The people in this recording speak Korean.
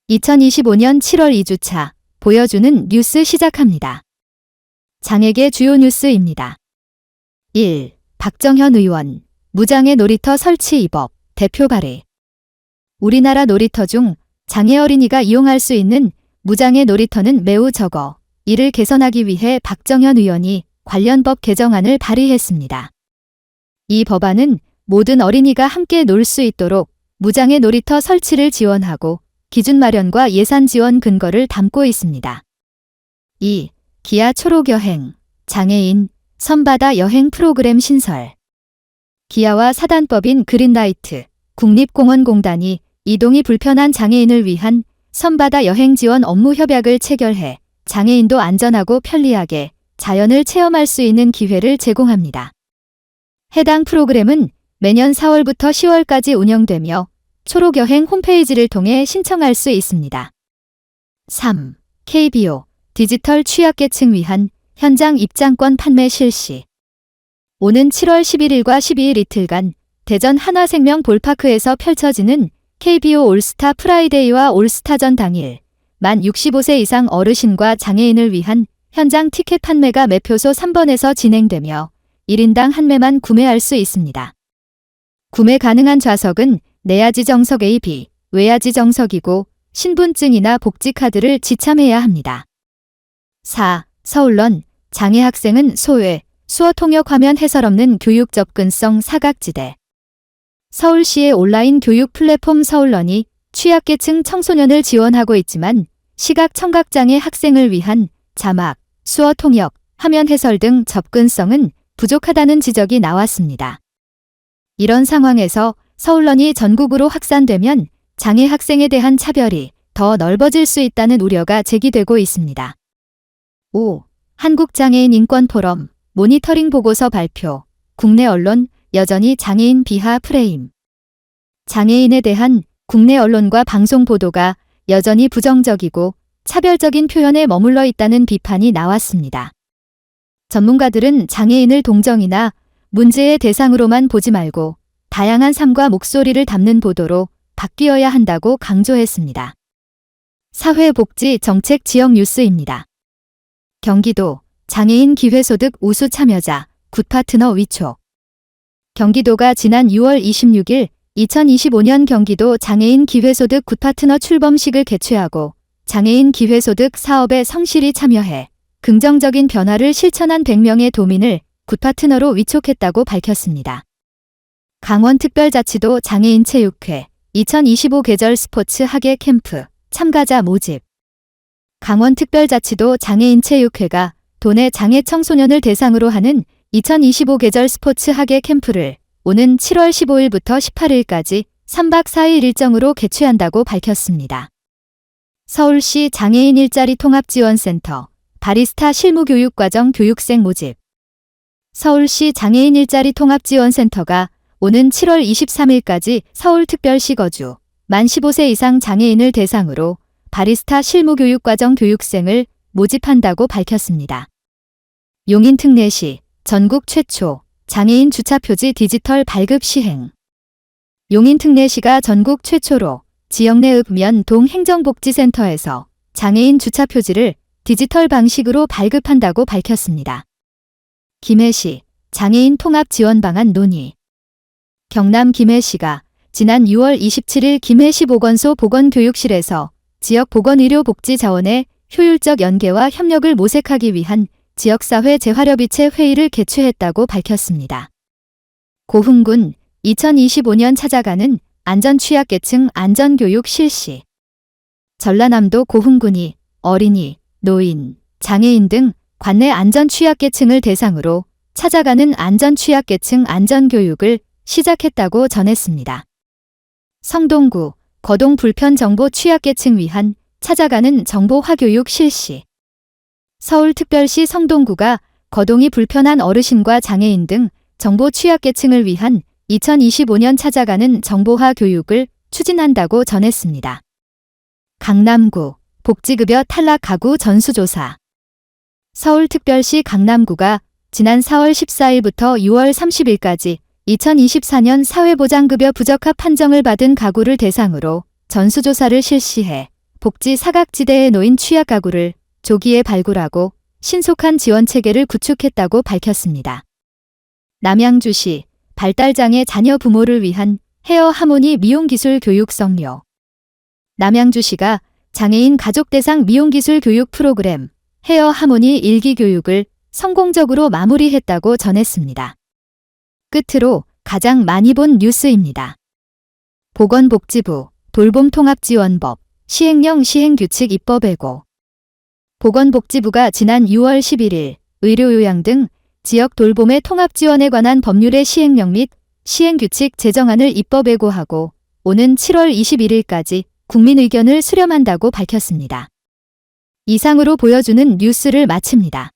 2025년 7월 2주차 보여주는 뉴스 시작합니다. 장에게 주요 뉴스입니다. 1. 박정현 의원 무장애 놀이터 설치 위법 대표 발의. 우리나라 놀이터 중 장애 어린이가 이용할 수 있는 무장애 놀이터는 매우 적어 이를 개선하기 위해 박정현 의원이 관련 법 개정안을 발의했습니다. 이 법안은 모든 어린이가 함께 놀 수 있도록 무장애 놀이터 설치를 지원하고 기준 마련과 예산 지원 근거를 담고 있습니다. 2. 기아 초록 여행, 장애인, 섬바다 여행 프로그램 신설. 기아와 사단법인 그린라이트, 국립공원공단이 이동이 불편한 장애인을 위한 섬바다 여행 지원 업무 협약을 체결해 장애인도 안전하고 편리하게 자연을 체험할 수 있는 기회를 제공합니다. 해당 프로그램은 매년 4월부터 10월까지 운영되며 초록여행 홈페이지를 통해 신청할 수 있습니다. 3. KBO 디지털 취약계층 위한 현장 입장권 판매 실시. 오는 7월 11일과 12일 이틀간 대전 한화생명 볼파크에서 펼쳐지는 KBO 올스타 프라이데이와 올스타전 당일 만 65세 이상 어르신과 장애인을 위한 현장 티켓 판매가 매표소 3번에서 진행되며 1인당 한 매만 구매할 수 있습니다. 구매 가능한 좌석은 내야지 정석 A, B, 외야지 정석이고 신분증이나 복지카드를 지참해야 합니다. 4. 서울런 장애 학생은 소외, 수어 통역 화면 해설 없는 교육 접근성 사각지대. 서울시의 온라인 교육 플랫폼 서울런이 취약계층 청소년을 지원하고 있지만 시각 청각장애 학생을 위한 자막, 수어 통역, 화면 해설 등 접근성은 부족하다는 지적이 나왔습니다. 이런 상황에서 서울런이 전국으로 확산되면 장애 학생에 대한 차별이 더 넓어질 수 있다는 우려가 제기되고 있습니다. 5. 한국장애인 인권포럼 모니터링 보고서 발표. 국내 언론 여전히 장애인 비하 프레임. 장애인에 대한 국내 언론과 방송 보도가 여전히 부정적이고 차별적인 표현에 머물러 있다는 비판이 나왔습니다. 전문가들은 장애인을 동정이나 문제의 대상으로만 보지 말고 다양한 삶과 목소리를 담는 보도로 바뀌어야 한다고 강조했습니다. 사회복지 정책 지역 뉴스입니다. 경기도 장애인 기회소득 우수 참여자 굿파트너 위촉. 경기도가 지난 6월 26일 2025년 경기도 장애인 기회소득 굿파트너 출범식을 개최하고 장애인 기회소득 사업에 성실히 참여해 긍정적인 변화를 실천한 100명의 도민을 굿파트너로 위촉했다고 밝혔습니다. 강원특별자치도 장애인 체육회 2025 계절 스포츠 하계 캠프 참가자 모집. 강원특별자치도 장애인 체육회가 도내 장애 청소년을 대상으로 하는 2025 계절 스포츠 하계 캠프를 오는 7월 15일부터 18일까지 3박 4일 일정으로 개최한다고 밝혔습니다. 서울시 장애인 일자리 통합지원센터 바리스타 실무교육과정 교육생 모집. 서울시 장애인 일자리 통합지원센터가 오는 7월 23일까지 서울특별시 거주 만 15세 이상 장애인을 대상으로 바리스타 실무교육과정 교육생을 모집한다고 밝혔습니다. 용인특례시 전국 최초 장애인 주차표지 디지털 발급 시행. 용인특례시가 전국 최초로 지역 내 읍면 동행정복지센터에서 장애인 주차표지를 디지털 방식으로 발급한다고 밝혔습니다. 김해시 장애인 통합 지원 방안 논의. 경남 김해시가 지난 6월 27일 김해시 보건소 보건교육실에서 지역 보건의료복지자원의 효율적 연계와 협력을 모색하기 위한 지역사회 재활협의체 회의를 개최했다고 밝혔습니다. 고흥군 2025년 찾아가는 안전취약계층 안전교육 실시. 전라남도 고흥군이 어린이, 노인, 장애인 등 관내 안전취약계층을 대상으로 찾아가는 안전취약계층 안전교육을 시작했다고 전했습니다. 성동구 거동 불편정보 취약계층 위한 찾아가는 정보화교육 실시. 서울특별시 성동구가 거동이 불편한 어르신과 장애인 등 정보 취약계층을 위한 2025년 찾아가는 정보화 교육을 추진한다고 전했습니다. 강남구 복지급여 탈락 가구 전수조사. 서울특별시 강남구가 지난 4월 14일부터 6월 30일까지 2024년 사회보장급여 부적합 판정을 받은 가구를 대상으로 전수조사를 실시해 복지 사각지대에 놓인 취약 가구를 조기에 발굴하고 신속한 지원 체계를 구축했다고 밝혔습니다. 남양주시 발달장애 자녀 부모를 위한 헤어 하모니 미용기술 교육 성료. 남양주시가 장애인 가족 대상 미용기술 교육 프로그램 헤어 하모니 1기 교육을 성공적으로 마무리했다고 전했습니다. 끝으로 가장 많이 본 뉴스입니다. 보건복지부 돌봄통합지원법 시행령 시행규칙 입법 예고. 보건복지부가 지난 6월 11일 의료요양 등 지역 돌봄의 통합지원에 관한 법률의 시행령 및 시행규칙 제정안을 입법 예고하고 오는 7월 21일까지 국민 의견을 수렴한다고 밝혔습니다. 이상으로 보여주는 뉴스를 마칩니다.